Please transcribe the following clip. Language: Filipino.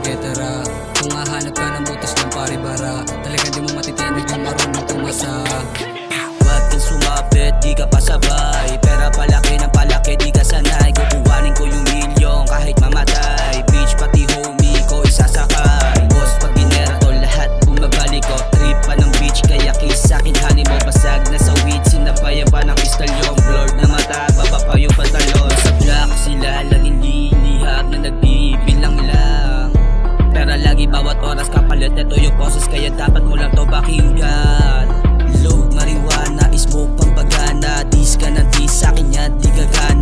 etcetera. Kung hahanap ka ng butas ng paribara, talagang di mo matitinig kung marunong tumasa. Huwag kang sumabit, di ka pasabay. Pera palaki ng palaki, di ka sanay. Kukuhanin ko yung milyon kahit mamatay. Bitch, pati homie ko isasakay. Boss, pag ginera to lahat bumabalik ko. Trip pa ng bitch, kaya kiss sa'kin honey mo. Basag na sa weed, sinabayan pa ng kristal yung blurred na mata, baba pa yung pantalon. Sa black sila laging lilihap na nagbibilang lang. Pera lagi bawat oras kapalit, ito yung process kaya dapat mo lang to pakinggan. Load marijuana, smoke pampagana. Dis ka ng dis, sa'kin yan di gagana.